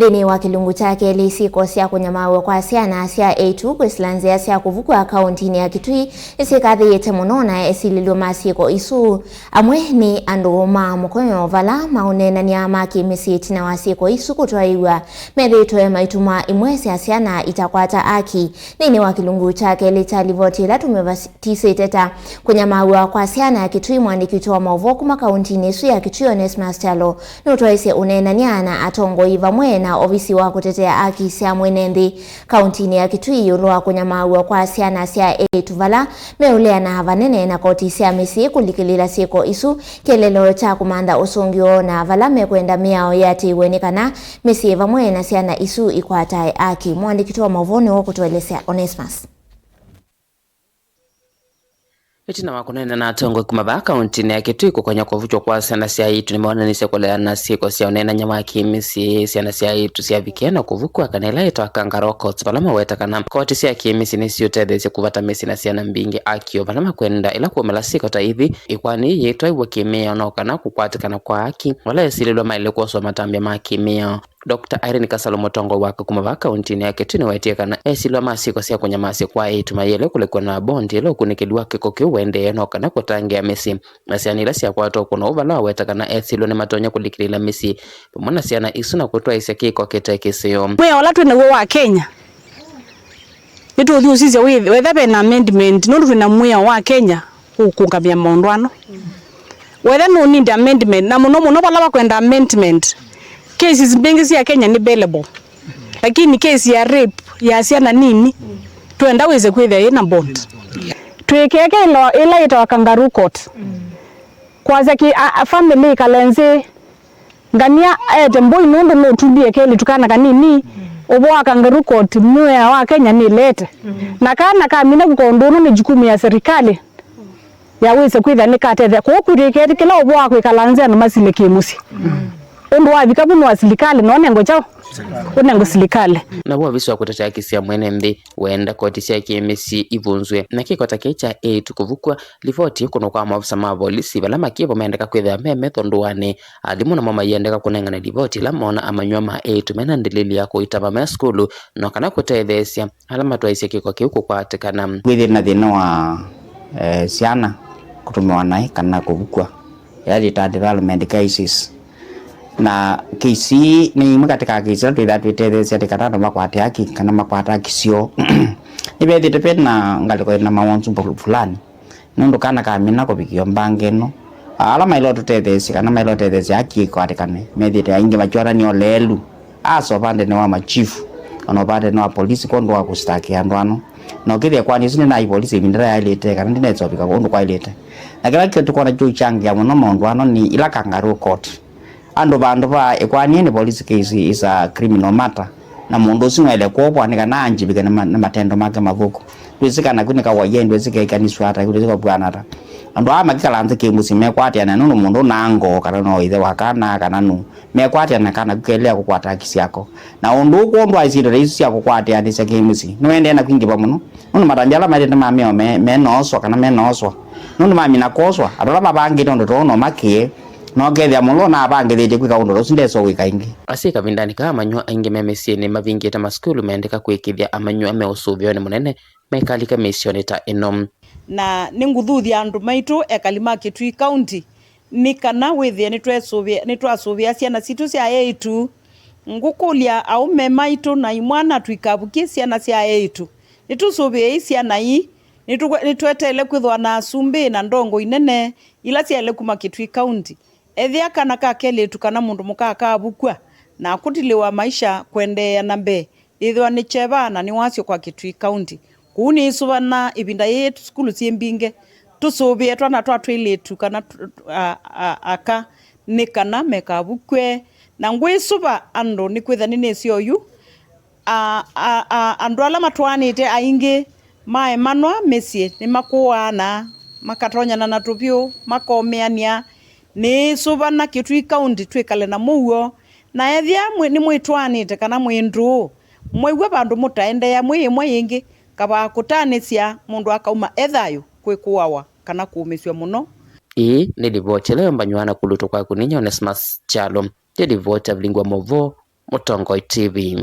Thini wa kilungu chake lisiko cia kunyamawe kwa ciana cia A2 kwisilanzia cia kuvukwa kaunti ya Kitui isikathiite muno na esililwe masiko isu amwe ni andu ma mukoyo vala maunenania makimisi na wasiko isu kutwaiwa methitwe maituma imwe cia ciana itakwata aki. Thini wa kilungu chake litalivoti la tumevatisiteta kunyamawe kwa ciana ya Kitui mwandiki wa mauvo kuma kaunti isu ya Kitui Onesmus Chalo nutwaise unenania na atongo ivamwe na ofisi wa kutetea haki cia mwenendi kaunti ya Kitui yulwa kunyamawa kwa ciana cia A2 vala meulea na vanene na koti cia misi kulikilila siko isu kelelo cha kumanda usungio na vala mekwenda miao yatiwe kana misi vamwe na ciana isu ikwatae haki. Mwandiki wa mavoni wa kutuelezea Onesmus Itina wakunene na atongo kumaba kaunti ya Kitui kukonya kuvuchwa kwa ciana cia A2 nimeona nisekolea na siko cia onena nyama kimisi ciana cia A2 cia vikena kuvukwa kanela itwa Kangaroo Courts vala maweta kana koti cia kimisi niciutethetie kuvata misi na ciana mbingi akio vala makwenda ila kuomela siko ta ithi ikwani yitwa iwe kimia no kana kukwatikana kwa haki wala esililwa maile kuoswa matambia ma kimia. Dr. Irene Kasalo Mutongo waka kumaba kaunti ya Kitui niwetie kana esilwa masiko cia kunyamasi kwa A2 mayele kulikuwa na bondi ilo kunikiliwa kiko kiwende no kana kutangia misi na ciana ila cia kwato kuno vala weta kana esilwa ni matonya kulikilila misi pomona ciana isu na kutwa iseki kwa kitekisio mwe ola twene wa Kenya itu thiusize wethe na amendment no twina mwe wa Kenya kukungamia maundwano wethe no need amendment na muno vala bakwenda amendment. Cases mbingi cia Kenya ni bailable. Lakini case ya rape ya ciana nini twenda weze kwithia ina bond. Twikeke ila ita Kangaroo Court. Kwaza ki family kalenze ngania ete mboi nundu no tubie keli tukana kanini obwa Kangaroo Court mwe wa Kenya ni lete. Na kana kamina kukondono ni jukumu ya serikali. Ya weze kwithia ni katete ko kurikete kila obwa kwikalanze na masile kimusi. Ndo wavikabu ni wasilikali naone ngochao unengo silikali na bwa viswa kutetea haki cia mwenendi wenda koti cia kimisi ivunzwe na kikota kicha A2 kuvukwa livoti kuno kwa maafisa ma polisi vala makivo maendeka kwithia meme thonduane alimu na mama yendeka kunengana livoti la mona amanywa ma A2 mena ndilili ya kuitama ma skulu no kana kutethesia alama twaise kiko kiuko kwatikana kwithia na thina wa ciana kutumiwa nai kana kuvukwa yali ta development cases na kisi ni imwe katika kisa twitethesia tikatano makwate haki kana makwata haki cio ibethi depend na ngaliko na mawanzu fulani nundu kana kamina kubikio mbangeno ala mailo tutethesia kana mailo tutethesia haki kwatikane methite aingi machwara ni olelu aso pande ni wa machifu ono pande ni wa polisi kondo wa kustaki andwano no kithia kwani sine na polisi mindira ya ilete kana ndinetsopika kondo kwa ilete na kila kitu kona juu changia muno mondwano ni ila Kangaroo Court ando bandu ba ekwani ni police case is a criminal matter na mundu sinwele kwa nika na anjibika na matendo make mavuko twisika na kunika wayendwe sika ikaniswa ata kulizika bwanata ando ama kikalanze kimusi mekwati ana nunu mundu nango kana no ithe wakana kana nu mekwati ana kana kukelea kukwata kisi yako na undu ko ndo aisire reisi yako kwati ani sika kimusi no ende na kwingiba muno nunu matanjala mali na mameo menoswa kana menoswa nunu mami na koswa adola mabangi ndo tono makie no gethia mulo na abangithite kwika undu rusindeso wika ingi asika vindani kama manywa aingi memesieni mavingita maskulu meendeka kwikithia amanywa meusuvio ni munene mekalika misioni ta enom na ninguthuthia andu maitu ekalima Kitui County ni kana withia ni twasuvia ciana citu cia A2 ngukulia au memaitu na imwana twikabukie ciana cia A2 nitusuvia ciana ii nitwetele kwithwa na sumbi na ndongo inene ila ciale kuma Kitui County ethia kana kakeletu kana mundu mukaka bukwa na kutiliwa maisha kwendea na mbe ithwa ni cheva na ni wasio kwa Kitui County kuni isubana ibinda yetu skulu ciembinge tusubie twana twatwiletu kana aka ni kana mekabukwe na ngwisuba ando ni kwitha ni necio yu andu ala matwanite aingi mae manwa mesie ni makuana makatonyana na tupio makomeania ni subana Kitui County twikale na muo na ethia ni mwitwanite kana mwindu mwewe bandu mutaende ya mwe ingi kaba kutanisia mundu akauma ethayo kwikuawa kana kuumiswa muno ni livoti leo mbanywana kuluto kwa kuninya Onesmus Chalo Dedi vote avlingwa movo Mutongoi TV.